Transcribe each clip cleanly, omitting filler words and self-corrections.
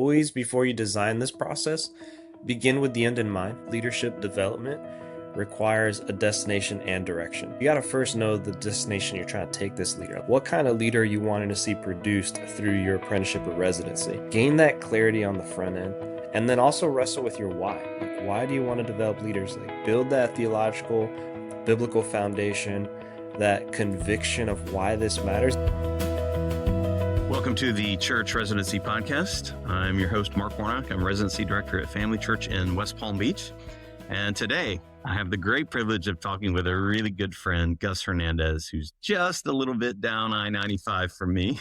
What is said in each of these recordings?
always, before you design this process, begin with the end in mind. Leadership development requires a destination and direction. You got to first know the destination you're trying to take this leader. What kind of leader are you wanting to see produced through your apprenticeship or residency? Gain that clarity on the front end, and then also wrestle with your why. Like, why do you want to develop leaders? Like, build that theological, biblical foundation, that conviction of why this matters. Welcome to the Church Residency Podcast. I'm your host, Mark Warnock. I'm Residency Director at Family Church in West Palm Beach. And today, I have the great privilege of talking with a really good friend, Gus Hernandez, who's just a little bit down I-95 from me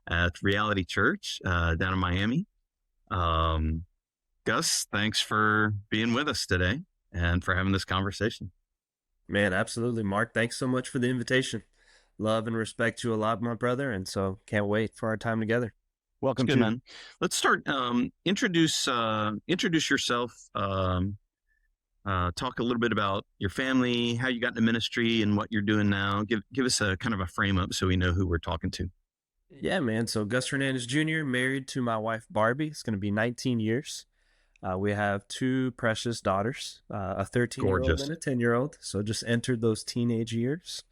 at Reality Church down in Miami. Gus, thanks for being with us today and for having this conversation. Man, absolutely, Mark. Thanks so much for the invitation. Love and respect you a lot, my brother, and so can't wait for our time together. Welcome to, man. Let's start. Introduce yourself. Talk a little bit about your family, how you got into ministry, and what you're doing now. Give us a kind of a frame up so we know who we're talking to. Yeah, man. So Gus Hernandez Jr., married to my wife Barbie. It's going to be 19 years. We have two precious daughters, a 13-year-old and a 10-year-old. So just entered those teenage years.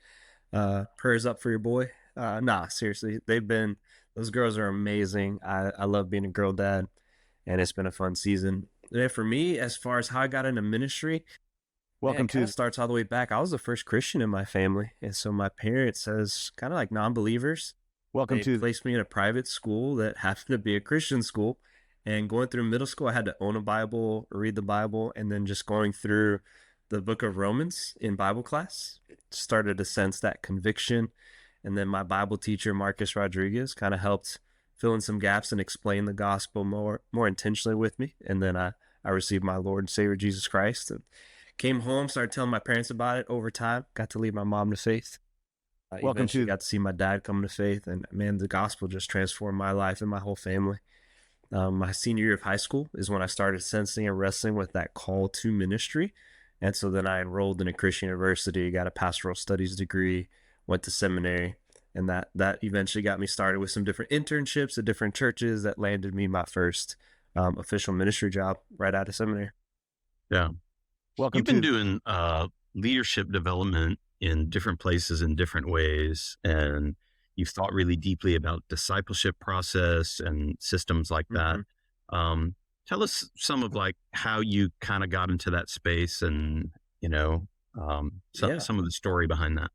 Prayers up for your boy. Nah, seriously, those girls are amazing. I love being a girl dad, and it's been a fun season. And for me, as far as how I got into ministry, it starts all the way back. I was the first Christian in my family, and so my parents, as kind of like non-believers, placed me in a private school that happened to be a Christian school. And going through middle school, I had to own a Bible, read the Bible, and then just going through the book of Romans in Bible class, started to sense that conviction. And then my Bible teacher, Marcus Rodriguez, kind of helped fill in some gaps and explain the gospel more intentionally with me. And then I received my Lord and Savior, Jesus Christ, and came home, started telling my parents about it over time, got to lead my mom to faith. Got to see my dad come to faith. And man, the gospel just transformed my life and my whole family. My senior year of high school is when I started sensing and wrestling with that call to ministry. And so then I enrolled in a Christian university, got a pastoral studies degree, went to seminary, and that eventually got me started with some different internships at different churches that landed me my first official ministry job right out of seminary. Yeah. You've been doing leadership development in different places in different ways, and you've thought really deeply about discipleship process and systems like that. Tell us some of like how you kind of got into that space and, some of the story behind that.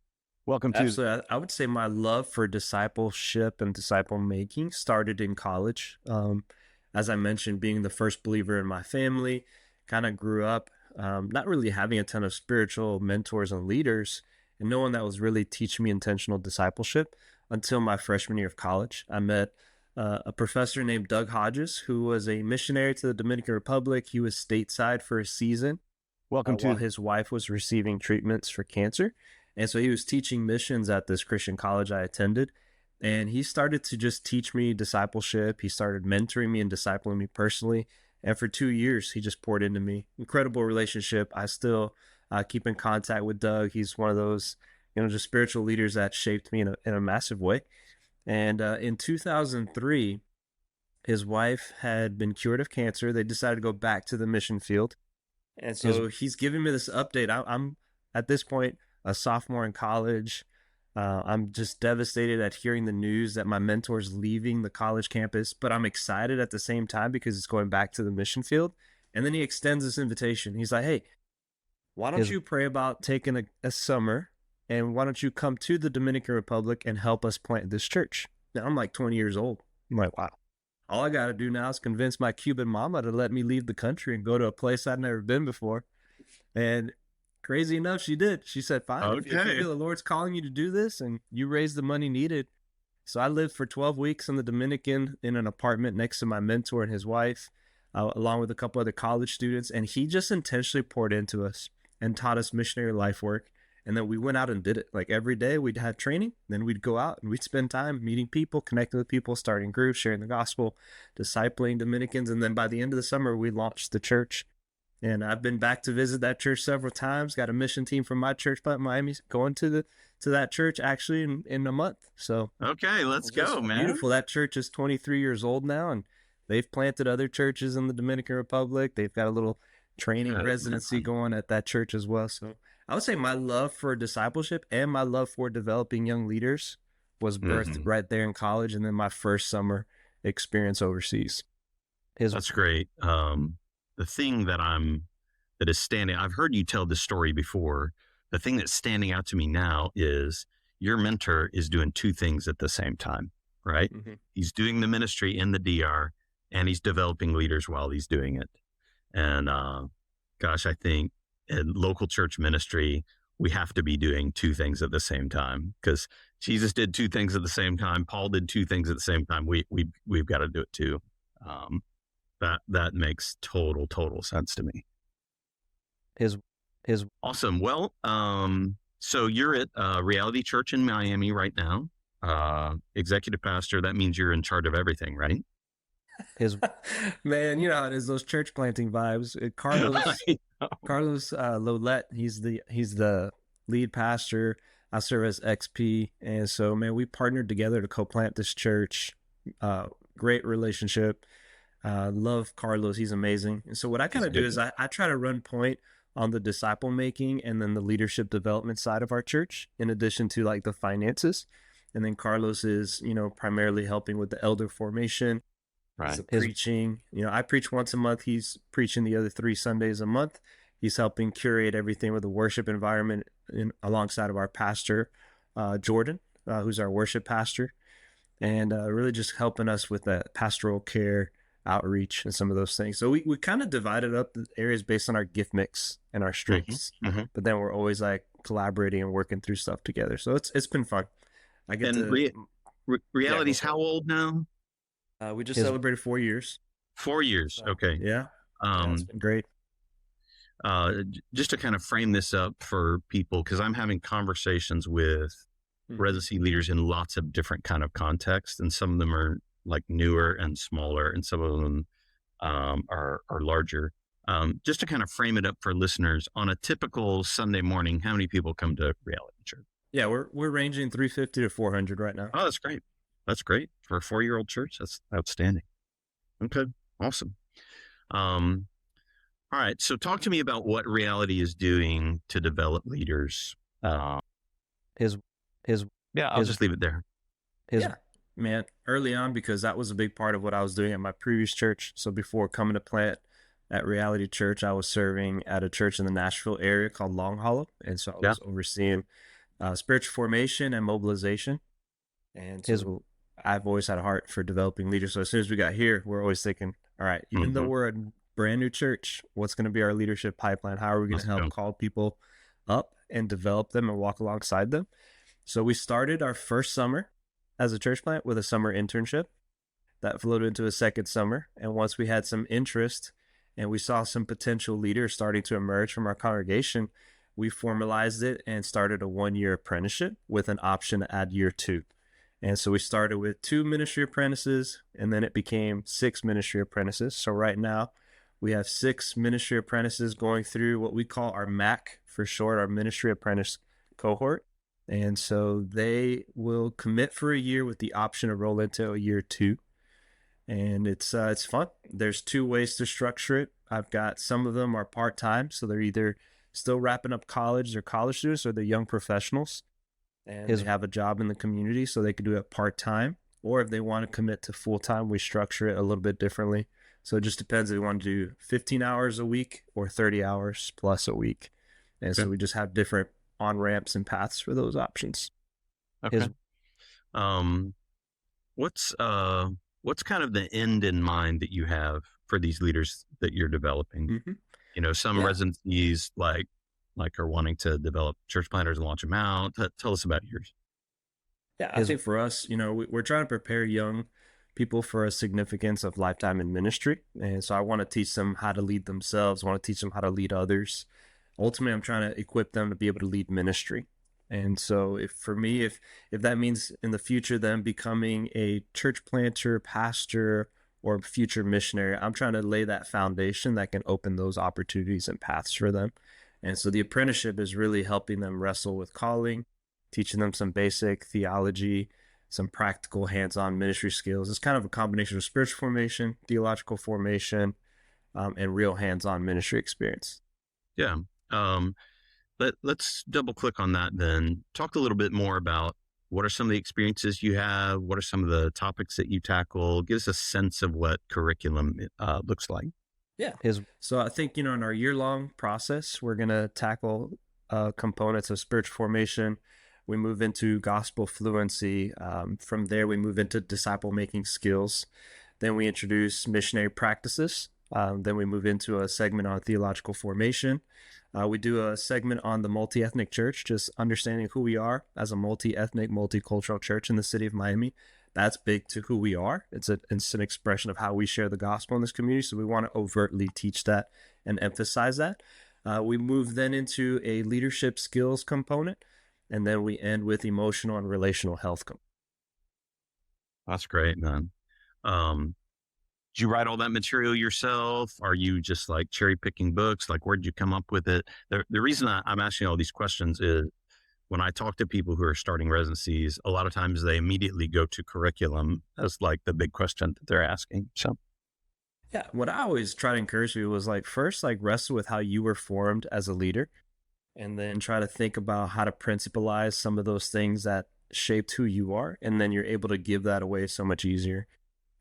Absolutely. I would say my love for discipleship and disciple making started in college. As I mentioned, being the first believer in my family, kind of grew up not really having a ton of spiritual mentors and leaders, and no one that was really teaching me intentional discipleship until my freshman year of college. I met a professor named Doug Hodges, who was a missionary to the Dominican Republic. He was stateside for a season while his wife was receiving treatments for cancer. And so he was teaching missions at this Christian college I attended. And he started to just teach me discipleship. He started mentoring me and discipling me personally. And for 2 years, he just poured into me. Incredible relationship. I still keep in contact with Doug. He's one of those, just spiritual leaders that shaped me in a massive way. And in 2003, his wife had been cured of cancer. They decided to go back to the mission field. And so he's giving me this update. I'm at this point a sophomore in college. I'm just devastated at hearing the news that my mentor's leaving the college campus, but I'm excited at the same time because it's going back to the mission field. And then he extends this invitation. He's like, hey, why don't you pray about taking a summer, and why don't you come to the Dominican Republic and help us plant this church? Now, I'm like 20 years old. I'm like, wow. All I got to do now is convince my Cuban mama to let me leave the country and go to a place I'd never been before. And crazy enough, she did. She said, fine, if you feel the Lord's calling you to do this and you raise the money needed. So I lived for 12 weeks in the Dominican in an apartment next to my mentor and his wife, along with a couple other college students. And he just intentionally poured into us and taught us missionary life work. And then we went out and did it. Like every day we'd have training, then we'd go out and we'd spend time meeting people, connecting with people, starting groups, sharing the gospel, discipling Dominicans. And then by the end of the summer, we launched the church. And I've been back to visit that church several times. Got a mission team from my church in Miami going to that church actually in a month. So okay, let's go, man. Beautiful. That church is 23 years old now, and they've planted other churches in the Dominican Republic. They've got a little training Good, residency man. going at that church as well. So I would say my love for discipleship and my love for developing young leaders was birthed Hmm. right there in college, and then my first summer experience overseas. His That's great. The thing that is standing, I've heard you tell this story before. The thing that's standing out to me now is your mentor is doing two things at the same time, right? Mhm. He's doing the ministry in the DR and he's developing leaders while he's doing it. And gosh, I think in local church ministry, we have to be doing two things at the same time because Jesus did two things at the same time. Paul did two things at the same time. We've got to do it too. Um, that makes total sense to me. his his Awesome. Well, so you're at Reality Church in Miami right now, executive pastor. That means you're in charge of everything, right? his Man, you know how it is, those church planting vibes. Carlos I know. Carlos Lolette, he's the lead pastor. I serve as XP, and so man, we partnered together to co-plant this church. Great relationship. Love Carlos, he's amazing. And so what I kind He's of do good. is I try to run point on the disciple making and then the leadership development side of our church, in addition to like the finances. And then Carlos is, primarily helping with the elder formation, Right. the preaching. I preach once a month. He's preaching the other 3 Sundays a month. He's helping curate everything with the worship environment alongside of our pastor, Jordan, who's our worship pastor, and really just helping us with that pastoral care, outreach, and some of those things. So we kind of divided up the areas based on our gift mix and our Hmm. strengths, Hmm. but then we're always like collaborating and working through stuff together. So it's been fun. I get And to Yeah, go reality's for how it. old now? We just celebrated 4 years. 4 years. So Okay. yeah, it's Um, been great. just to kind of frame this up for people, because I'm having conversations with Mm-hmm. residency leaders in lots of different kind of contexts, and some of them are like newer and smaller, and some of them are larger. Just to kind of frame it up for listeners, on a typical Sunday morning, how many people come to Reality Church? Yeah, we're ranging 350 to 400 right now. Oh, that's great. That's great for a 4-year-old church. That's outstanding. Okay, awesome. Um, all right, so talk to me about what Reality is doing to develop leaders. Uh, His his yeah, I'll his just leave it there. his Yeah, man, early on, because that was a big part of what I was doing at my previous church. So before coming to plant at Reality Church, I was serving at a church in the Nashville area called Long Hollow, and so I Yeah. was overseeing spiritual formation and mobilization. And so I've always had a heart for developing leaders. So as soon as we got here, we're always thinking, all right, even though Mm-hmm. we're a brand new church, what's going to be our leadership pipeline? How are we going Let's to help go. call people up and develop them and walk alongside them? So we started our first summer as a church plant with a summer internship that flowed into a second summer. And once we had some interest and we saw some potential leaders starting to emerge from our congregation, we formalized it and started a 1 year apprenticeship with an option to add year two. And so we started with 2 ministry apprentices, and then it became 6 ministry apprentices. So right now, we have 6 ministry apprentices going through what we call our MAC for short, our ministry apprentice cohort. And so they will commit for a year with the option to roll into a year two, and it's fun. There's 2 ways to structure it. I've got some of them are part time, so they're either still wrapping up college, they're college students, or they're young professionals, and they have a job in the community, so they can do it part time. Or if they want to commit to full time, we structure it a little bit differently. So it just depends if they want to do 15 hours a week or 30 hours plus a week. And so Okay. we just have different on ramps and paths for those options. Okay. Um, what's uh, what's kind of the end in mind that you have for these leaders that you're developing? Mm-hmm. Some Yeah. residencies like are wanting to develop church planters and launch them out. Tell us about yours. Yeah, I think for us, we're trying to prepare young people for a significance of lifetime in ministry. And so I want to teach them how to lead themselves, I want to teach them how to lead others. Ultimately, I'm trying to equip them to be able to lead ministry. And so if for me, if that means in the future them becoming a church planter, pastor, or future missionary, I'm trying to lay that foundation that can open those opportunities and paths for them. And so the apprenticeship is really helping them wrestle with calling, teaching them some basic theology, some practical hands-on ministry skills. It's kind of a combination of spiritual formation, theological formation, and real hands-on ministry experience. Yeah. Um, let's double click on that then. Talk a little bit more about what are some of the experiences you have? What are some of the topics that you tackle? Give us a sense of what curriculum looks like. Yeah. So I think, in our year-long process, we're going to tackle components of spiritual formation. We move into gospel fluency. From there, we move into disciple making skills. Then we introduce missionary practices. Then we move into a segment on theological formation. We do a segment on the multi-ethnic church, just understanding who we are as a multi-ethnic, multicultural church in the city of Miami. That's big to who we are. It's an expression of how we share the gospel in this community. So we want to overtly teach that and emphasize that. We move then into a leadership skills component, and then we end with emotional and relational health. That's great, man. Did you write all that material yourself? Are you just like cherry picking books? Like, where'd you come up with it? The reason I'm asking all these questions is when I talk to people who are starting residencies, a lot of times they immediately go to curriculum as like the big question that they're asking. So, Yeah, what I always try to encourage people was like first like wrestle with how you were formed as a leader, and then try to think about how to principalize some of those things that shaped who you are, and then you're able to give that away so much easier.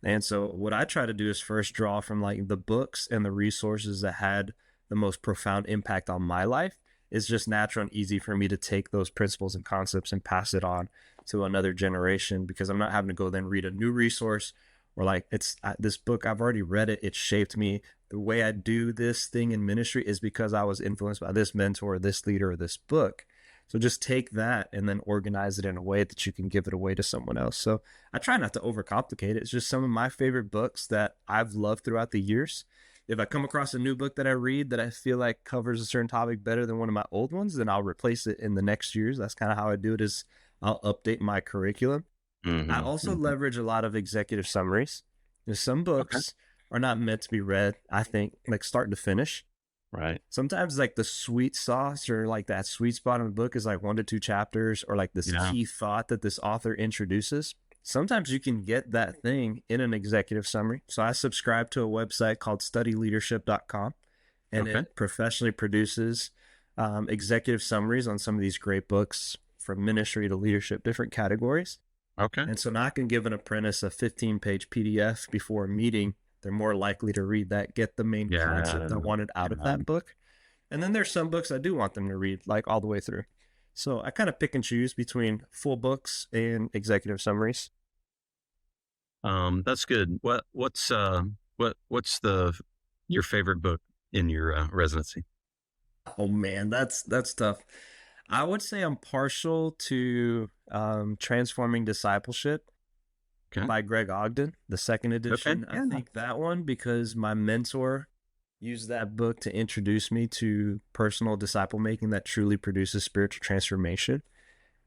And so what I try to do is first draw from like the books and the resources that had the most profound impact on my life. It's just natural and easy for me to take those principles and concepts and pass it on to another generation, because I'm not having to go then read a new resource, or like it's this book, I've already read it. It shaped me. The way I do this thing in ministry is because I was influenced by this mentor, this leader, or this book. So just take that and then organize it in a way that you can give it away to someone else. So I try not to overcomplicate it. It's just some of my favorite books that I've loved throughout the years. If I come across a new book that I read that I feel like covers a certain topic better than one of my old ones, then I'll replace it in the next years. That's kind of how I do it, is I'll update my curriculum. I also leverage a lot of executive summaries. There's some okay. books are not meant to be read, I think, like start to finish. Right. Sometimes like the sweet sauce or like that sweet spot in the book is like 1 to 2 chapters, or like this Yeah. key thought that this author introduces. Sometimes you can get that thing in an executive summary. So I subscribe to a website called studyleadership.com, and Okay. it professionally produces executive summaries on some of these great books, from ministry to leadership, different categories. Okay. And so now I can give an apprentice a 15-page PDF before a meeting. They're more likely to read that, get the main Yeah. concept I wanted out of that book. And then there's some books I do want them to read, like all the way through. So I kind of pick and choose between full books and executive summaries. That's good. What's the your favorite book in your residency? Oh man, that's tough. I would say I'm partial to Transforming Discipleship Okay. by Greg Ogden, the second Okay. edition. I Yeah. think that one, because my mentor used that book to introduce me to personal disciple making that truly produces spiritual transformation.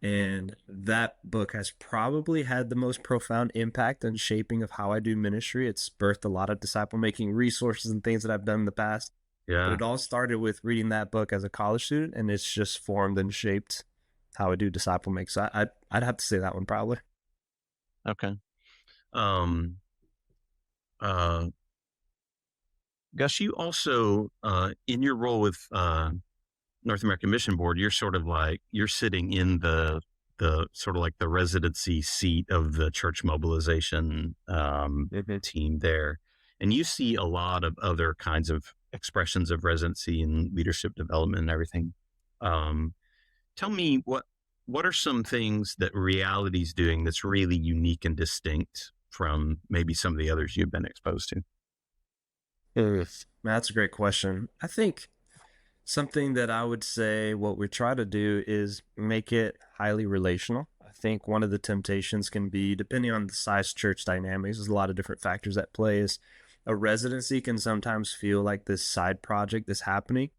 And that book has probably had the most profound impact on shaping of how I do ministry. It's birthed a lot of disciple making resources and things that I've done in the past. But Yeah. it all started with reading that book as a college student, and it's just formed and shaped how I do disciple make. So I'd have to say that one probably. Okay. Um, uh, Gus, you also, in your role with North American Mission Board, you're sort of like you're sitting in the sort of like the residency seat of the church mobilization team there, and you see a lot of other kinds of expressions of residency and leadership development and everything. Um, Tell me what are some things that Reality's doing that's really unique and distinct from maybe some of the others you've been exposed to? That's a great question. I think something that I would say what we try to do is make it highly relational. I think one of the temptations can be, depending on the size church dynamics, there's a lot of different factors at play, is a residency can sometimes feel like this side project that's happening,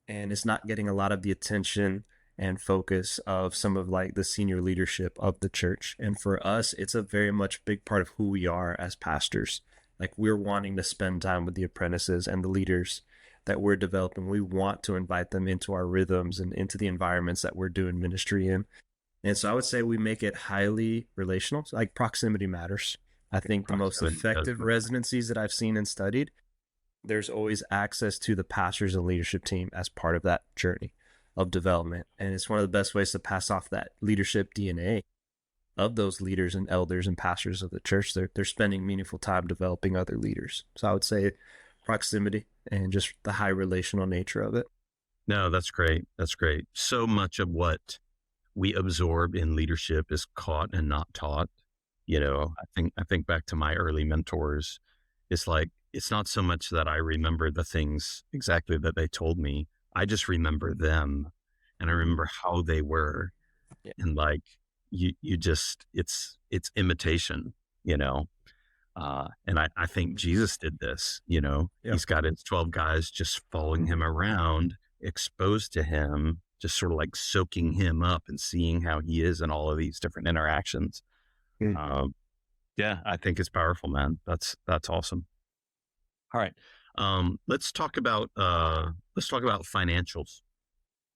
and it's not getting a lot of the attention and focus of some of like the senior leadership of the church. And for us, it's a very much big part of who we are as pastors. Like, we're wanting to spend time with the apprentices and the leaders that we're developing. We want to invite them into our rhythms and into the environments that we're doing ministry in. And so I would say we make it highly relational. So like proximity matters. I think the most Proximity does effective matter. residencies that I've seen and studied, there's always access to the pastors and leadership team as part of that journey of development. And it's one of the best ways to pass off that leadership DNA of those leaders and elders and pastors of the church. They're spending meaningful time developing other leaders. So I would say proximity and just the high relational nature of it. No, that's great. That's great. So much of what we absorb in leadership is caught and not taught. I think back to my early mentors. It's like, it's not so much that I remember the things exactly that they told me. I just remember them, and I Mm-hmm. remember how they were. Yeah. And like, you just, it's imitation, you know? And I think Jesus did this, Yeah. he's got his 12 guys just following him around, exposed to him, just sort of like soaking him up and seeing how he is in all of these different interactions. Mm. Um, yeah, I think it's powerful, man. That's awesome. All right. Let's talk about financials.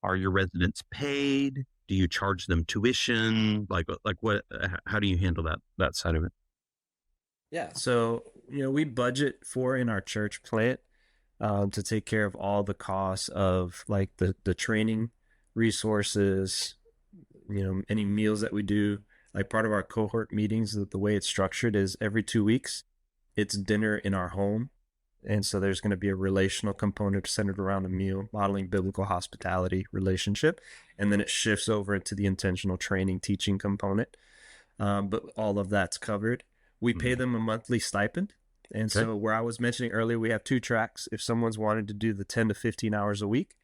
Are your residents paid? Do you charge them tuition? Like what, how do you handle that side of it? Yeah. So, we budget for in our church plant to take care of all the costs of like the training resources, any meals that we do. Like part of our cohort meetings, the way it's structured is every 2 weeks, it's dinner in our home. And so there's going to be a relational component centered around a meal, modeling biblical hospitality relationship. And then it shifts over into the intentional training teaching component. But all of that's covered. We pay Mhm. them a monthly stipend. And Okay. so, where I was mentioning earlier, we have two tracks. If someone's wanted to do the 10 to 15 hours a week,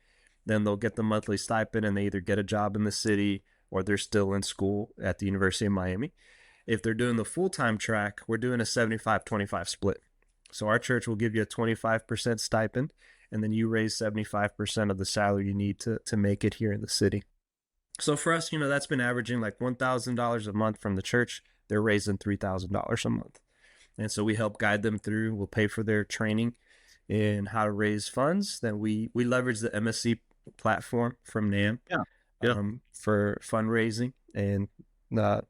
then they'll get the monthly stipend and they either get a job in the city or they're still in school at the University of Miami. If they're doing the full time track, we're doing a 75-25 split. So, our church will give you a 25% stipend, and then you raise 75% of the salary you need to make it here in the city. So for us, that's been averaging like $1,000 a month from the church. They're raising $3,000 a month. And so we help guide them through. We'll pay for their training in how to raise funds. Then we leverage the MSC platform from NAM Yeah. Yeah. for fundraising and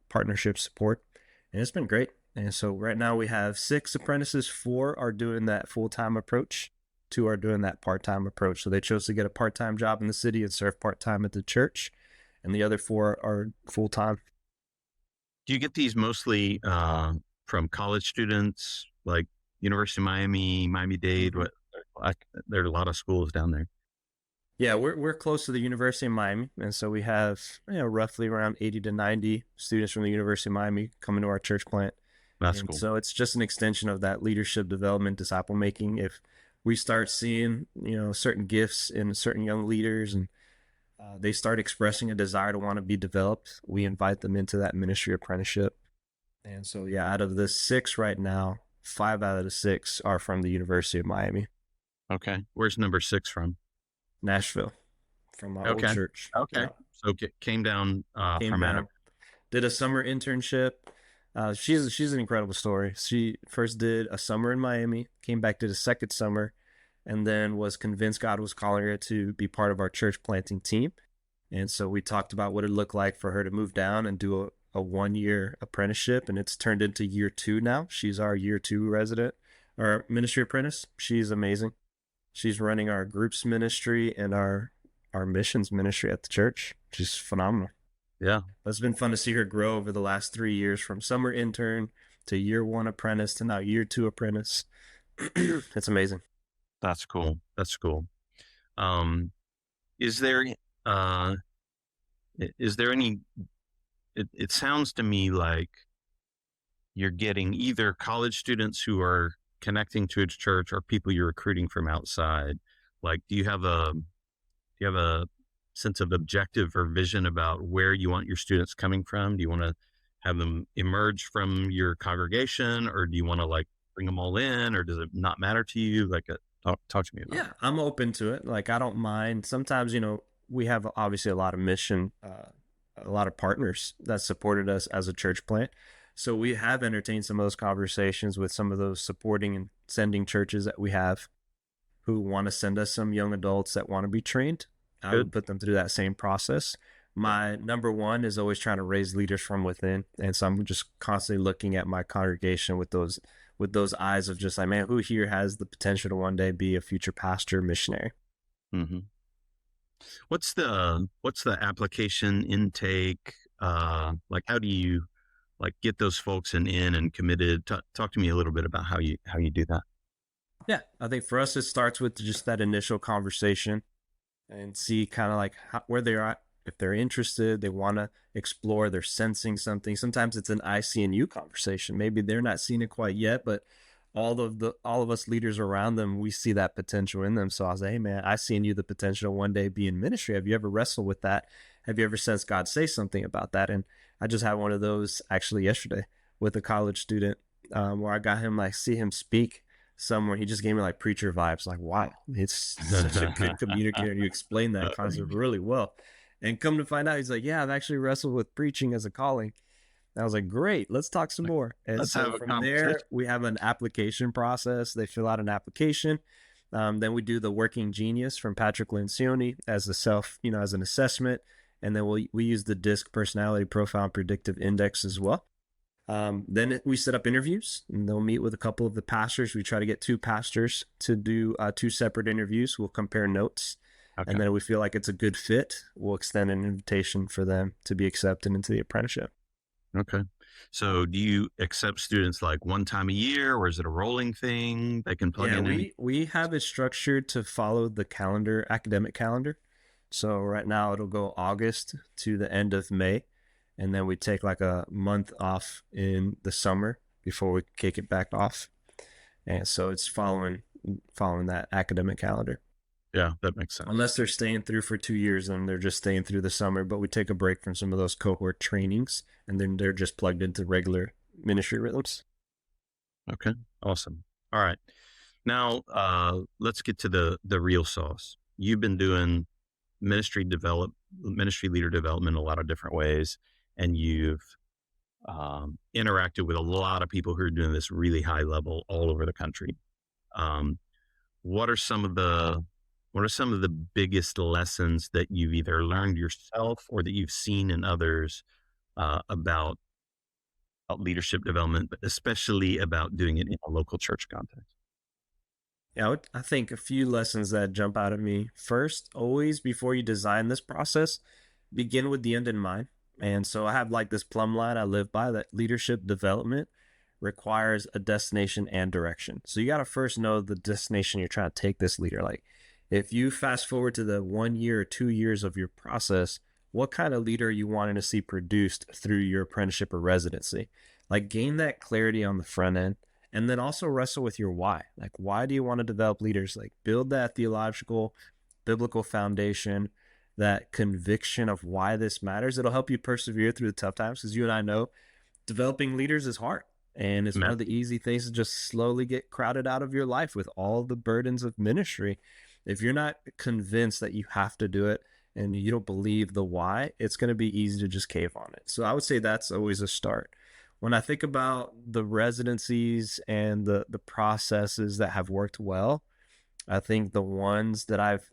partnership support. And it's been great. And so right now we have 6 apprentices. 4 are doing that full time approach. 2 are doing that part time approach. So they chose to get a part time job in the city and serve part time at the church. And the other 4 are full time. Do you get these mostly from college students, like University of Miami, Miami-Dade? Mm-hmm. What? There are a lot of schools down there. Yeah, we're close to the University of Miami, and so we have roughly around 80 to 90 students from the University of Miami coming to our church plant, That's and cool. so it's just an extension of that leadership development, disciple making. If we start seeing certain gifts in certain young leaders, and they start expressing a desire to want to be developed, we invite them into that ministry apprenticeship. And so yeah, out of the 6 right now, 5 out of the 6 are from the University of Miami, Okay. Where's number 6 from? Nashville, from my old Okay. church. Okay. Yeah, So came down came from Anna. down, did a summer internship. She's an incredible story. She first did a summer in Miami, came back, did a second summer, and then was convinced God was calling her to be part of our church planting team. And so we talked about what it looked like for her to move down and do a 1 year apprenticeship, and it's turned into year 2 now. She's our year 2 resident or ministry apprentice. She's amazing. She's running our groups ministry and our missions ministry at the church. She's phenomenal. Yeah, It's been fun to see her grow over the last 3 years from summer intern to year 1 apprentice to now year 2 apprentice. It's amazing. that's cool. That's cool. Um, is there uh, is there any? It sounds to me like you're getting either college students who are connecting to a church or people you're recruiting from outside. Like, do you have a sense of objective or vision about where you want your students coming from? Do you want to have them emerge from your congregation, or do you want to like bring them all in, or does it not matter to you? Like, talk to me about Yeah, I'm open to it. Like, I don't mind. Sometimes, we have obviously a lot of mission, a lot of partners that supported us as a church plant. So we have entertained some of those conversations with some of those supporting and sending churches that we have who want to send us some young adults that want to be trained. I Good. would put them through that same process. My number one is always trying to raise leaders from within, and so I'm just constantly looking at my congregation with those eyes of just like, man, who here has the potential to one day be a future pastor, missionary? Mm-hmm. What's the application intake? Like, how do you like get those folks in and committed? Talk to me a little bit about how you do that. Yeah, I think for us it starts with just that initial conversation and see kind of like where they're at. If they're interested, they want to explore, they're sensing something. Sometimes it's an I see in you conversation. Maybe they're not seeing it quite yet, but all of us leaders around them, we see that potential in them. So I was like, hey man, I see in you the potential to one day be in ministry. Have you ever wrestled with that? Have you ever sensed God say something about that? And I just had one of those actually yesterday with a college student, where I got him like see him speak somewhere. He just gave me like preacher vibes. Like, wow, it's such a good communicator. You explain that concept really well. And come to find out, he's like, yeah, I've actually wrestled with preaching as a calling. And I was like, great, let's talk some more. And Let's so have a from there, conversation. we have an application process. They fill out an application. Then we do the Working Genius from Patrick Lencioni as a as an assessment. And then we use the DISC personality profile and predictive index as well. Then we set up interviews, and they'll meet with a couple of the pastors. We try to get two pastors to do two separate interviews. We'll compare notes, Okay. and then we feel like it's a good fit, we'll extend an invitation for them to be accepted into the apprenticeship. Okay. So do you accept students like one time a year, or is it a rolling thing they can plug Yeah, in any? we have it structured to follow the calendar, academic calendar. So right now it'll go August to the end of May, and then we take like a month off in the summer before we kick it back off. And so it's following that academic calendar. Yeah, that makes sense. Unless they're staying through for 2 years and they're just staying through the summer, but we take a break from some of those cohort trainings and then they're just plugged into regular ministry rhythms. Okay. Awesome. All right. Now, let's get to the real sauce. You've been doing ministry leader development in a lot of different ways, and you've interacted with a lot of people who are doing this really high level all over the country. Um, what are some of the biggest lessons that you've either learned yourself or that you've seen in others about leadership development, but especially about doing it in a local church context? Yeah, I think a few lessons that jump out at me. First, always before you design this process, begin with the end in mind. And so I have like this plumb line I live by that leadership development requires a destination and direction. So you got to first know the destination you're trying to take this leader. Like if you fast forward to the 1 year or 2 years of your process, what kind of leader are you wanting to see produced through your apprenticeship or residency? Like gain that clarity on the front end and then also wrestle with your why. Like, why do you want to develop leaders? Like, build that theological, biblical foundation, that conviction of why this matters. It'll help you persevere through the tough times because you and I know developing leaders is hard. And it's one Matt? of the easy things to just slowly get crowded out of your life with all the burdens of ministry. If you're not convinced that you have to do it and you don't believe the why, it's going to be easy to just cave on it. So I would say that's always a start. When I think about the residencies and the processes that have worked well, I think the ones that I've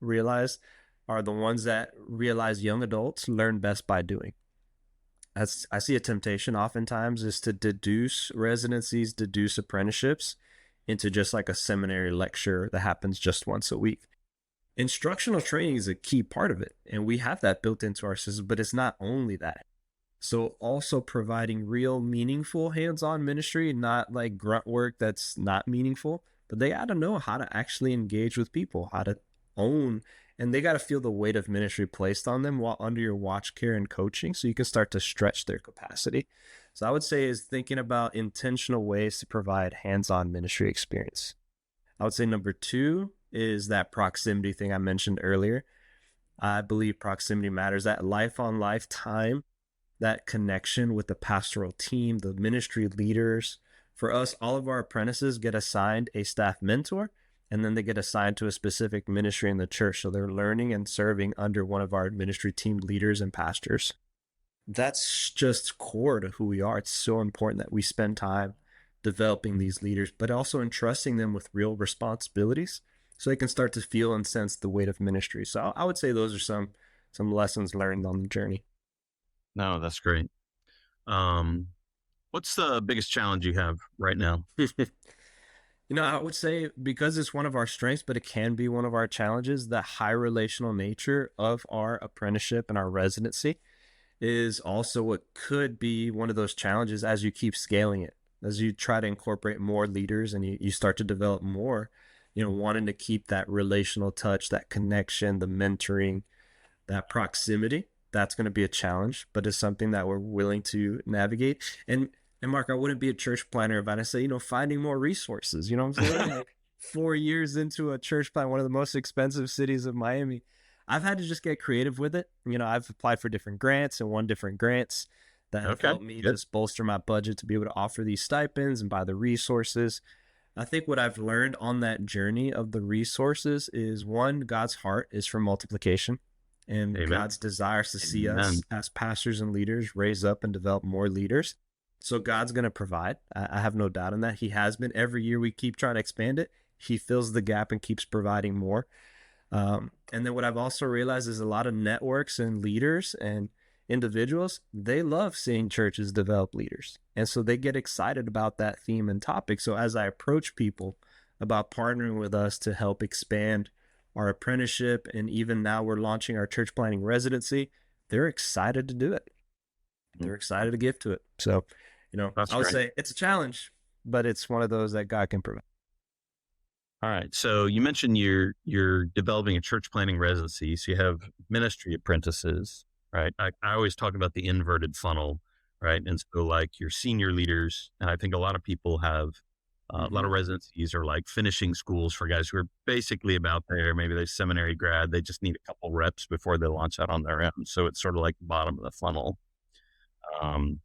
realized are the ones that realize young adults learn best by doing. I see a temptation oftentimes is to deduce residencies, deduce apprenticeships into just like a seminary lecture that happens just once a week. Instructional training is a key part of it, and we have that built into our system, but it's not only that. So also providing real meaningful hands-on ministry, not like grunt work that's not meaningful, but they got to know how to actually engage with people, how to own, and they got to feel the weight of ministry placed on them while under your watch, care, and coaching so you can start to stretch their capacity. So I would say is thinking about intentional ways to provide hands-on ministry experience. I would say number two is that proximity thing I mentioned earlier. I believe proximity matters, that life on life time, that connection with the pastoral team, the ministry leaders. For us, all of our apprentices get assigned a staff mentor, and then they get assigned to a specific ministry in the church. So they're learning and serving under one of our ministry team leaders and pastors. That's just core to who we are. It's so important that we spend time developing these leaders, but also entrusting them with real responsibilities so they can start to feel and sense the weight of ministry. So I would say those are some lessons learned on the journey. No, that's great. Um, what's the biggest challenge you have right now? I would say because it's one of our strengths, but it can be one of our challenges, the high relational nature of our apprenticeship and our residency is also what could be one of those challenges as you keep scaling it, as you try to incorporate more leaders and you start to develop more, wanting to keep that relational touch, that connection, the mentoring, that proximity. That's going to be a challenge, but it's something that we're willing to navigate. And Mark, I wouldn't be a church planner if I didn't say, finding more resources. You know what I'm saying? Like 4 years into a church plant, one of the most expensive cities of Miami, I've had to just get creative with it. I've applied for different grants and won different grants that have Okay, helped me good. just bolster my budget to be able to offer these stipends and buy the resources. I think what I've learned on that journey of the resources is one, God's heart is for multiplication, and Amen. God's desires to see us Amen. as pastors and leaders raise up and develop more leaders. So God's going to provide. I have no doubt in that. He has been. Every year we keep trying to expand it. He fills the gap and keeps providing more. And then what I've also realized is a lot of networks and leaders and individuals, they love seeing churches develop leaders. And so they get excited about that theme and topic. So as I approach people about partnering with us to help expand our apprenticeship, and even now we're launching our church planting residency, they're excited to do it. Mm, They're excited to give to it. So, that's I would great. say it's a challenge, but it's one of those that God can provide. All right. So you mentioned you're developing a church planting residency. So you have ministry apprentices, right? I always talk about the inverted funnel, right? And so like your senior leaders, and I think a lot of people have a lot Mm-hmm. of residencies are like finishing schools for guys who are basically about there. Maybe they're seminary grad. They just need a couple reps before they launch out on their own. So it's sort of like the bottom of the funnel. Um,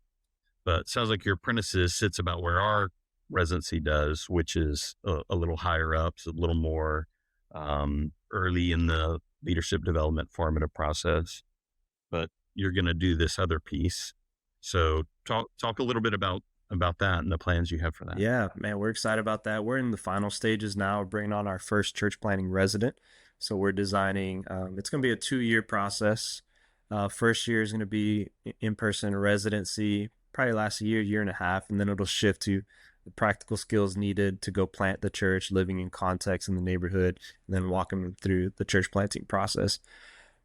but it sounds like your apprentices sits about where our residency does, which is a little higher up, so a little more early in the leadership development formative process. But you're going to do this other piece. So talk a little bit about that and the plans you have for that. Yeah, man, we're excited about that. We're in the final stages now of bringing on our first church planting resident. So we're designing, it's going to be a 2-year process. First year is going to be in-person residency, probably last a year, year and a half, and then it'll shift to the practical skills needed to go plant the church, living in context in the neighborhood, and then walking them through the church planting process.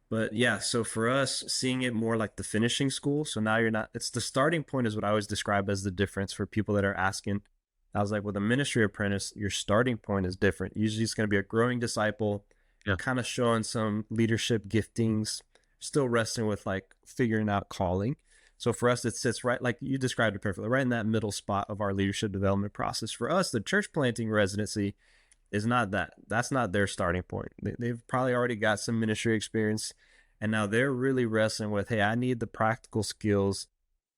But yeah, so for us, seeing it more like the finishing school. So now you're not, it's the starting point is what I always describe as the difference for people that are asking. I was like, with a ministry apprentice, your starting point is different. Usually it's going to be a growing disciple, Yeah. kind of showing some leadership giftings, still wrestling with like figuring out calling. So for us, it sits right, like you described it perfectly, right in that middle spot of our leadership development process. For us, the church planting residency is not that. That's not their starting point. They've probably already got some ministry experience, and now they're really wrestling with, hey, I need the practical skills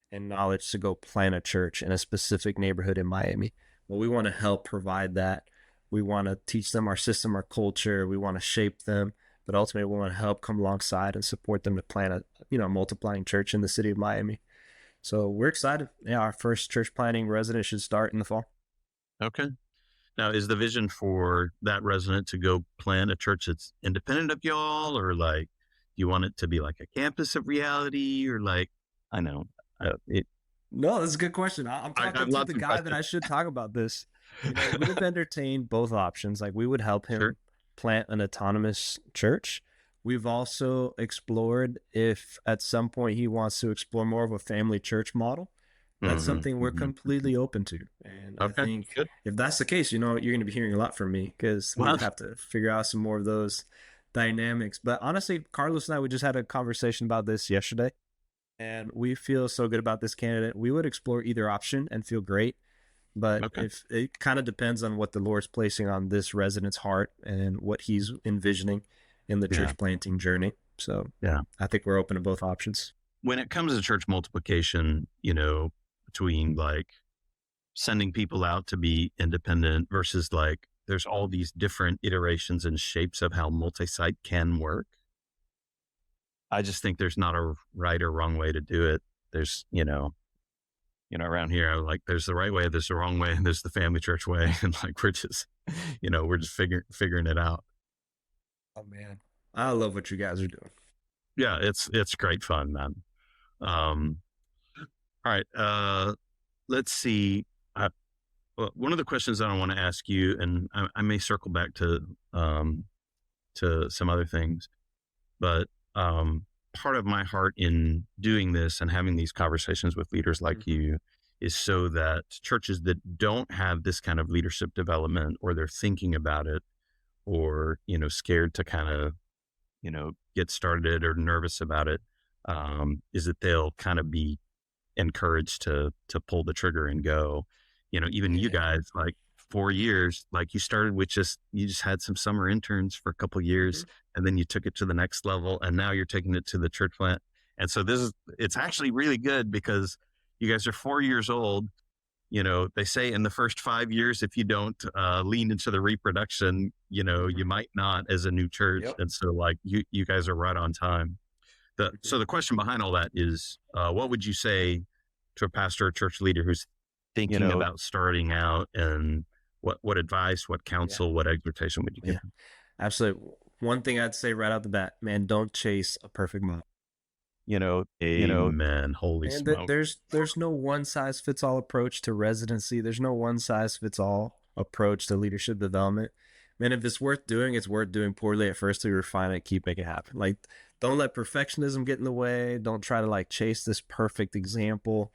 and knowledge to go plant a church in a specific neighborhood in Miami. Well, we want to help provide that. We want to teach them our system, our culture. We want to shape them, but ultimately, we want to help come alongside and support them to plant a multiplying church in the city of Miami. So we're excited. Yeah, our first church planting resident should start in the fall. Okay. Now, is the vision for that resident to go plant a church that's independent of y'all, or like, do you want it to be like a campus of reality, or like, I know, it. No, that's a good question. I'm I talking have to lots the of guy that questions. I should talk about this. We've entertained both options. Like we would help Sure. him plant an autonomous church. We've also explored if at some point he wants to explore more of a family church model. That's Hmm. something we're completely open to. And I Okay. think Good. if that's the case, you're going to be hearing a lot from me because we Well, would have to figure out some more of those dynamics. But honestly, Carlos and I, we just had a conversation about this yesterday and we feel so good about this candidate. We would explore either option and feel great. But okay. if it kind of depends on what the Lord's placing on this resident's heart and what he's envisioning in the Yeah. church planting journey. So Yeah. I think we're open to both options. When it comes to church multiplication, between like sending people out to be independent versus like there's all these different iterations and shapes of how multi-site can work. I just think there's not a right or wrong way to do it. There's, around here, like there's the right way, there's the wrong way, and there's the family church way. And like, we're just figuring it out. Oh man, I love what you guys are doing. Yeah, it's great fun, man. Um, all right. Let's see. Well, one of the questions that I want to ask you, and I may circle back um, to some other things, but part of my heart in doing this and having these conversations with leaders like Mm-hmm. you is so that churches that don't have this kind of leadership development, or they're thinking about it, or scared to kind of get started or nervous about it, is that they'll kind of be encouraged to pull the trigger and go. Even you Yeah. guys, like 4 years, like you just had some summer interns for a couple Mm-hmm. years, and then you took it to the next level, and now you're taking it to the church plant. And so it's actually really good because you guys are 4 years old. They say in the first 5 years, if you don't lean into the reproduction, Mm-hmm. you might not as a new church. Yep. And so like you guys are right on time. Mm-hmm. So the question behind all that is, what would you say to a pastor or church leader who's thinking about starting out, and what advice, what Yeah. counsel, what exhortation would you give Yeah. Absolutely. One thing I'd say right out the bat, man, don't chase a perfect model. them? Amen. Holy And smoke. there's no one size fits all approach to residency. There's no one size fits all approach to leadership development. Man, if it's worth doing, it's worth doing poorly at first to refine it, keep making it happen. Like, don't let perfectionism get in the way. Don't try to like chase this perfect example.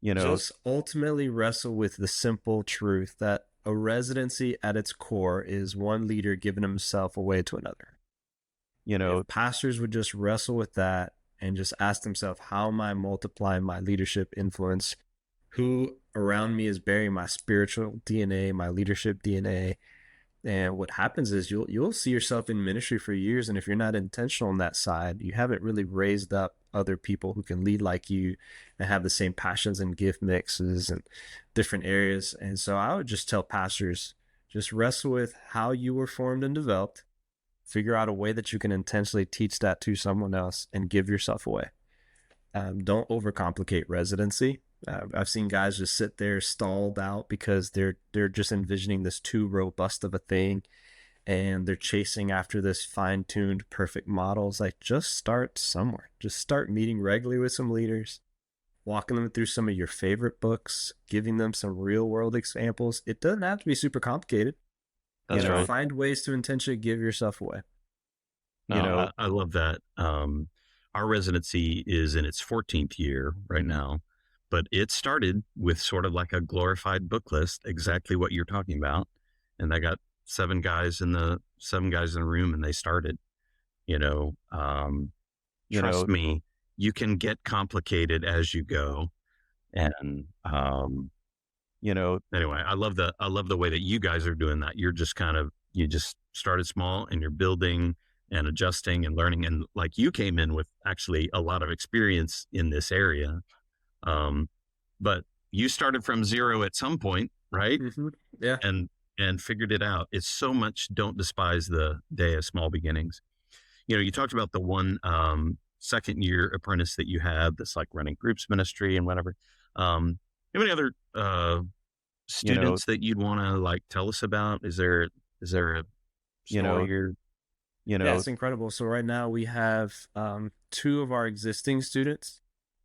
Just ultimately wrestle with the simple truth that a residency at its core is one leader giving himself away to another. If pastors would just wrestle with that and just ask themselves, how am I multiplying my leadership influence? Who around me is bearing my spiritual DNA, my leadership DNA? And what happens is you'll see yourself in ministry for years, and if you're not intentional on that side, you haven't really raised up other people who can lead like you and have the same passions and gift mixes and different areas. And so I would just tell pastors, just wrestle with how you were formed and developed, figure out a way that you can intentionally teach that to someone else and give yourself away. Don't overcomplicate residency. I've seen guys just sit there stalled out because they're just envisioning this too robust of a thing, and they're chasing after this fine-tuned perfect models. Like, just start somewhere. Just start meeting regularly with some leaders, walking them through some of your favorite books, giving them some real-world examples. It doesn't have to be super complicated. That's right. Find ways to intentionally give yourself away. No, I love that. Our residency is in its 14th year right now, but it started with sort of like a glorified book list, exactly what you're talking about. And I got seven guys in the room, and they started. You know, um, Trust me, you can get complicated as you go. And anyway, I love the way that you guys are doing that. You just started small, and you're building and adjusting and learning. And like, you came in with actually a lot of experience in this area. Um, but you started from zero at some point, right? Mm-hmm. Yeah. And figured it out. It's so much, don't despise the day of small beginnings. You talked about the one second year apprentice that you had that's like running groups ministry and whatever. You have any other students that you'd want to like tell us about? Is there a story here? Yeah, it's incredible. So right now we have two of our existing students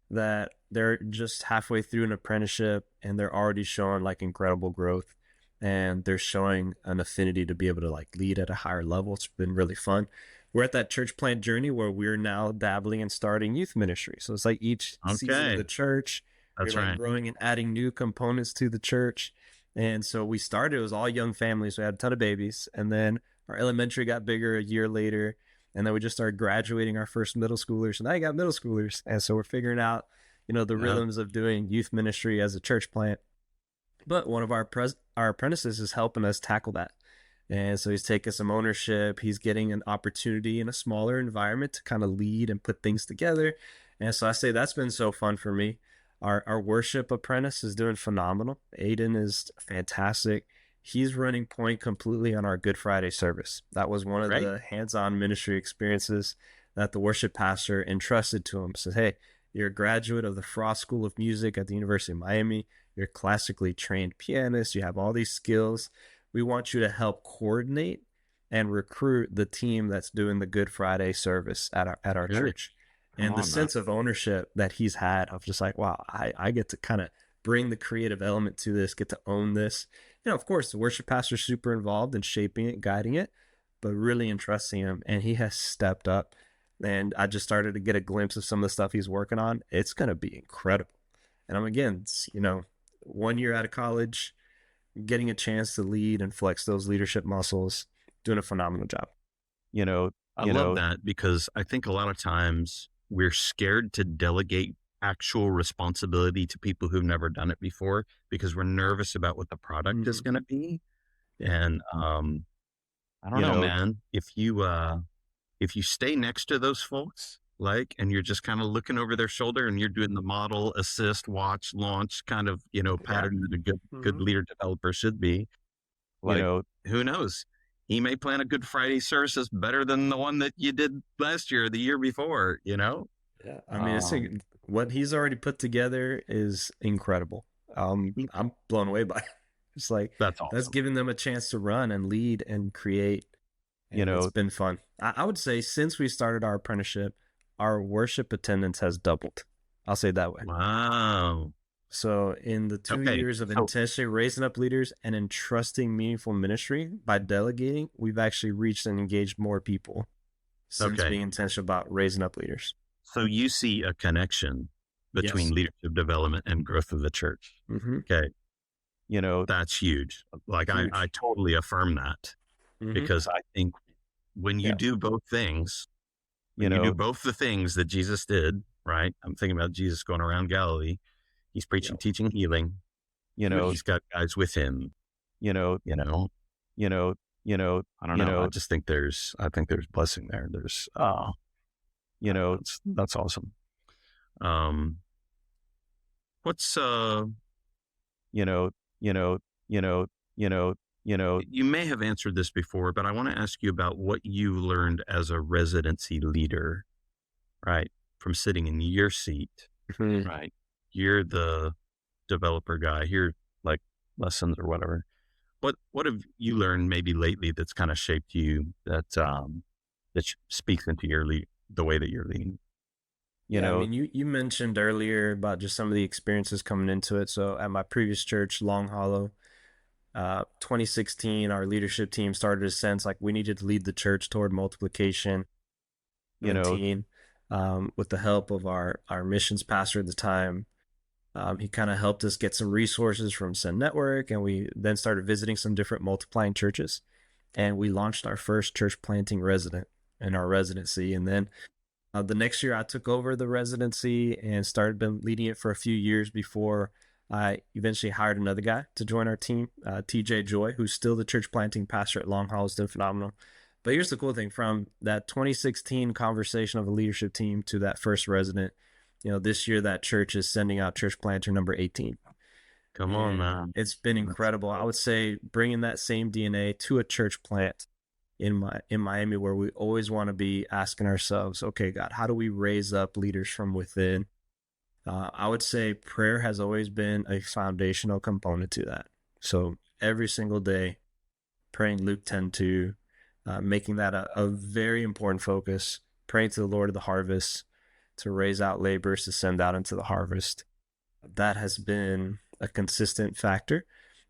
that they're just halfway through an apprenticeship, and they're already showing like incredible growth, and they're showing an affinity to be able to like lead at a higher level. It's been really fun. We're at that church plant journey where we're now dabbling and starting youth ministry. So it's like each season of Okay, the church, you're that's like right. growing and adding new components to the church. And so we started, it was all young families. We had a ton of babies. And then our elementary got bigger a year later. And then we just started graduating our first middle schoolers. And now you got middle schoolers. And so we're figuring out, the Yeah. rhythms of doing youth ministry as a church plant. But one of our apprentices is helping us tackle that. And so he's taking some ownership. He's getting an opportunity in a smaller environment to kind of lead and put things together. And so I say that's been so fun for me. Our worship apprentice is doing phenomenal. Aiden is fantastic. He's running point completely on our Good Friday service. That was one of Right. the hands-on ministry experiences that the worship pastor entrusted to him. Says, hey, you're a graduate of the Frost School of Music at the University of Miami. You're a classically trained pianist. You have all these skills. We want you to help coordinate and recruit the team that's doing the Good Friday service at our Good. church. Come And the on, man. sense of ownership that he's had of just like, wow, I get to kind of bring the creative element to this, get to own this. Of course, the worship pastor's super involved in shaping it, guiding it, but really entrusting him. And he has stepped up. And I just started to get a glimpse of some of the stuff he's working on. It's going to be incredible. And I'm again, 1 year out of college, getting a chance to lead and flex those leadership muscles, doing a phenomenal job. I love that because I think a lot of times we're scared to delegate actual responsibility to people who've never done it before because we're nervous about what the product is going to be. Yeah. And I don't know, man. If you stay next to those folks, and you're just kind of looking over their shoulder and you're doing the model, assist, watch, launch kind of, pattern that a good leader developer should be, who knows? He may plan a Good Friday services better than the one that you did last year or the year before, Yeah. I mean, what he's already put together is incredible. I'm blown away by it. It's like, that's awesome. That's giving them a chance to run and lead and create. And it's been fun. I would say since we started our apprenticeship, our worship attendance has doubled. I'll say it that way. Wow. So in the 2 years of intentionally raising up leaders and entrusting meaningful ministry by delegating, we've actually reached and engaged more people since being intentional about raising up leaders. So you see a connection between leadership development and growth of the church. Mm-hmm. Okay. That's huge. I totally affirm that because I think when you do both things, you do both the things that Jesus did, right? I'm thinking about Jesus going around Galilee. He's preaching, teaching, healing. He's got guys with him. I don't know. I just think there's blessing there. There's, that's awesome. What's, you may have answered this before, but I want to ask you about what you learned as a residency leader, right? From sitting in your seat, right? You're the developer guy. Here, lessons or whatever. What have you learned maybe lately that's kind of shaped you that speaks into the way that you're leading? I mean, you mentioned earlier about just some of the experiences coming into it. So at my previous church, Long Hollow, 2016, our leadership team started to sense like we needed to lead the church toward multiplication. With the help of our missions pastor at the time. He kind of helped us get some resources from Send Network, and we then started visiting some different multiplying churches. And we launched our first church planting resident in our residency. And then the next year, I took over the residency and been leading it for a few years before I eventually hired another guy to join our team, TJ Joy, who's still the church planting pastor at Long Hollow. Has done phenomenal. But here's the cool thing: from that 2016 conversation of a leadership team to that first resident, this year that church is sending out church planter number 18. Come on, man. It's been incredible. I would say bringing that same DNA to a church plant in Miami, where we always want to be asking ourselves, okay, God, how do we raise up leaders from within? I would say prayer has always been a foundational component to that. So every single day, praying Luke 10:2, making that a very important focus, praying to the Lord of the harvest to raise out laborers to send out into the harvest. That has been a consistent factor.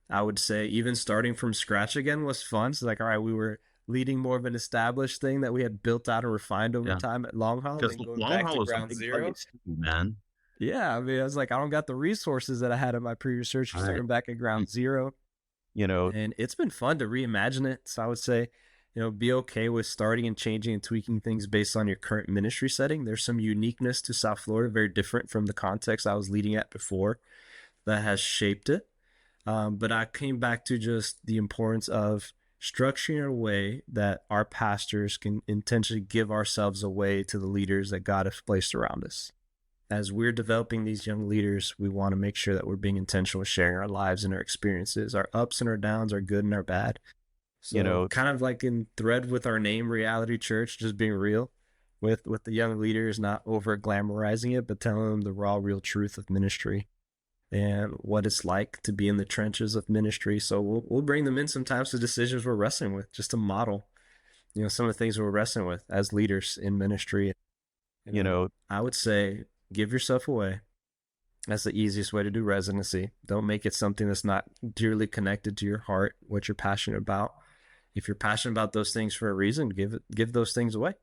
I would say even starting from scratch again was fun. So all right, we were leading more of an established thing that we had built out and refined over time at Long Hollow. Because Long Hollow is ground zero, man. Yeah, I mean, I was like, I don't got the resources that I had at my previous church. Starting back at ground zero, and it's been fun to reimagine it. So I would say, be okay with starting and changing and tweaking things based on your current ministry setting. There's some uniqueness to South Florida, very different from the context I was leading at before, that has shaped it. But I came back to just the importance of structuring a way that our pastors can intentionally give ourselves away to the leaders that God has placed around us. As we're developing these young leaders, we want to make sure that we're being intentional with sharing our lives and our experiences, our ups and our downs, our good and our bad. So kind of like in thread with our name, Reality Church, just being real with the young leaders, not over glamorizing it, but telling them the raw, real truth of ministry and what it's like to be in the trenches of ministry. So we'll bring them in sometimes to decisions we're wrestling with, just to model some of the things we're wrestling with as leaders in ministry. I would say give yourself away. That's the easiest way to do residency. Don't make it something that's not dearly connected to your heart, what you're passionate about. If you're passionate about those things for a reason, give those things away.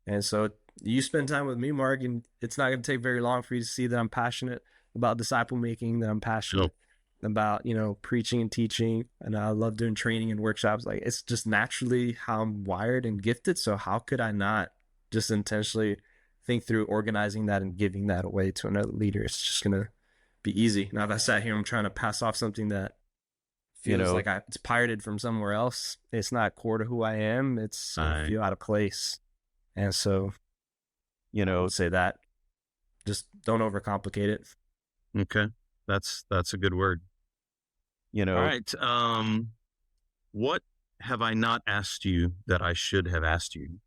And so you spend time with me, Mark, and it's not going to take very long for you to see that I'm passionate about disciple making, that I'm passionate about, preaching and teaching. And I love doing training and workshops. Like, it's just naturally how I'm wired and gifted. So how could I not just intentionally think through organizing that and giving that away to another leader? It's just going to be easy. Now, if I sat here, I'm trying to pass off something that feels like it's pirated from somewhere else. It's not core to who I am. It's I feel out of place. And so, I would say that just don't overcomplicate it. Okay. That's a good word. All right. What have I not asked you that I should have asked you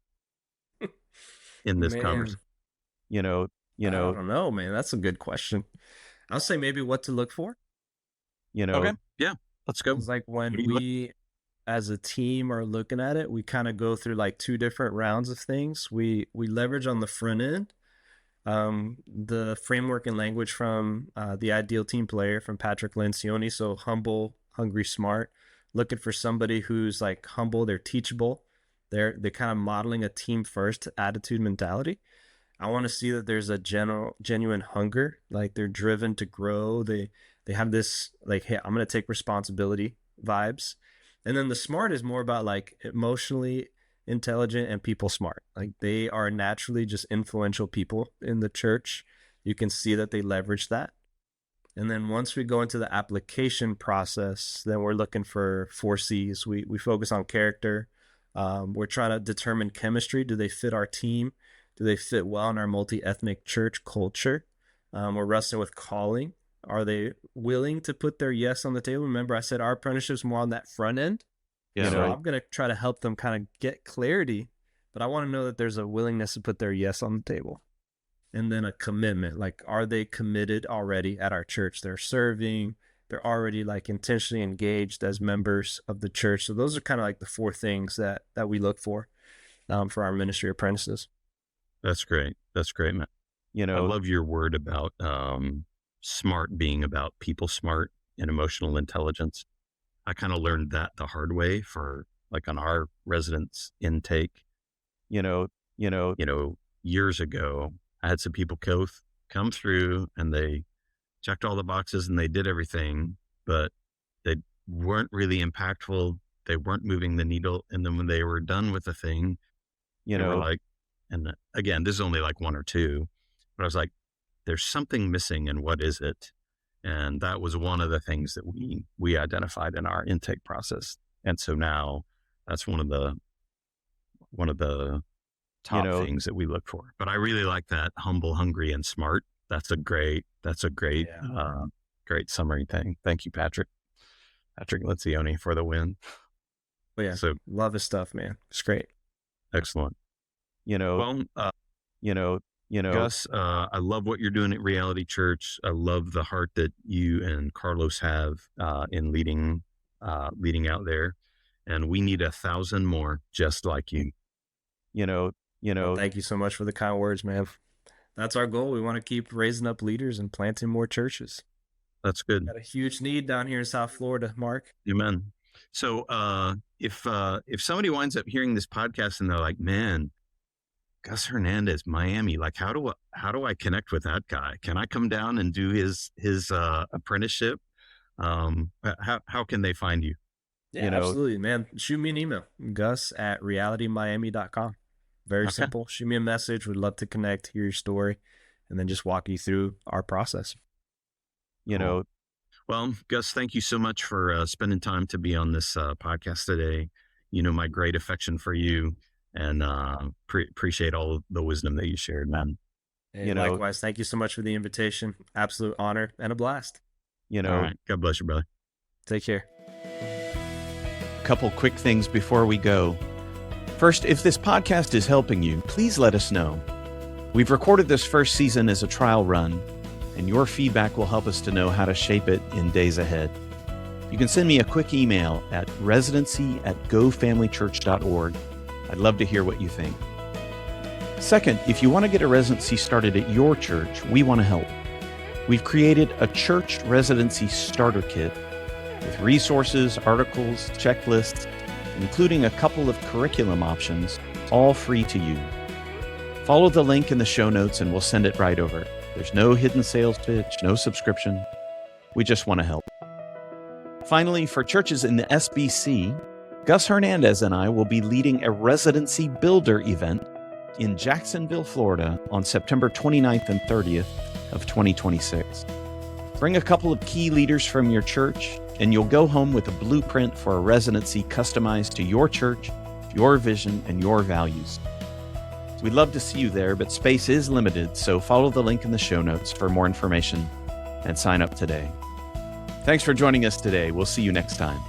in this conversation? I don't know, man. That's a good question. I'll say maybe what to look for. Okay. Yeah. Let's go. It's like when we as a team are looking at it, we kind of go through like two different rounds of things. We leverage on the front end, the framework and language from The Ideal Team Player from Patrick Lencioni. So humble, hungry, smart. Looking for somebody who's like humble, they're teachable. They're kind of modeling a team first attitude mentality. I want to see that there's a genuine hunger, like they're driven to grow. They have this like, hey, I'm going to take responsibility vibes. And then the smart is more about like emotionally intelligent and people smart. Like they are naturally just influential people in the church. You can see that they leverage that. And then once we go into the application process, then we're looking for 4 C's. We focus on character. We're trying to determine chemistry. Do they fit our team? Do they fit well in our multi-ethnic church culture? We're wrestling with calling. Are they willing to put their yes on the table? Remember, I said our apprenticeship's more on that front end. Yeah, so I'm going to try to help them kind of get clarity, but I want to know that there's a willingness to put their yes on the table. And then a commitment. Like, are they committed already at our church? They're serving. They're already like intentionally engaged as members of the church. So those are kind of like the 4 things that we look for our ministry apprentices. That's great. That's great, man. I love your word about smart being about people smart and emotional intelligence. I kind of learned that the hard way for like on our residence intake. Years ago, I had some people come through and they checked all the boxes and they did everything, but they weren't really impactful. They weren't moving the needle. And then when they were done with the thing, they were like, and again, this is only like 1 or 2, but I was like, there's something missing, and what is it? And that was one of the things that we identified in our intake process. And so now that's one of the top things that we look for. But I really like that humble, hungry, and smart. That's a great great summary thing. Thank you, Patrick Lencioni, for the win. Oh yeah. So love his stuff, man. It's great. Excellent. Gus, I love what you're doing at Reality Church. I love the heart that you and Carlos have in leading out there. And we need 1,000 more just like you. Well, thank you so much for the kind words, man. That's our goal. We want to keep raising up leaders and planting more churches. That's good. Got a huge need down here in South Florida, Mark. Amen. So if somebody winds up hearing this podcast and they're like, man, Gus Hernandez, Miami, like how do I connect with that guy? Can I come down and do his apprenticeship? How can they find you? Yeah, absolutely, man. Shoot me an email, gus@realitymiami.com. Very simple. Shoot me a message. We'd love to connect, hear your story, and then just walk you through our process. Well, Gus, thank you so much for spending time to be on this podcast today. My great affection for you, and appreciate all of the wisdom that you shared, man. Hey, likewise, thank you so much for the invitation. Absolute honor and a blast. All right. God bless you, brother. Take care. A couple quick things before we go. First, if this podcast is helping you, please let us know. We've recorded this first season as a trial run, and your feedback will help us to know how to shape it in days ahead. You can send me a quick email at residency@gofamilychurch.org, I'd love to hear what you think. Second, if you want to get a residency started at your church, we want to help. We've created a church residency starter kit with resources, articles, checklists, including a couple of curriculum options, all free to you. Follow the link in the show notes and we'll send it right over. There's no hidden sales pitch, no subscription. We just want to help. Finally, for churches in the SBC, Gus Hernandez and I will be leading a residency builder event in Jacksonville, Florida on September 29th and 30th of 2026. Bring a couple of key leaders from your church and you'll go home with a blueprint for a residency customized to your church, your vision, and your values. We'd love to see you there, but space is limited, so follow the link in the show notes for more information and sign up today. Thanks for joining us today. We'll see you next time.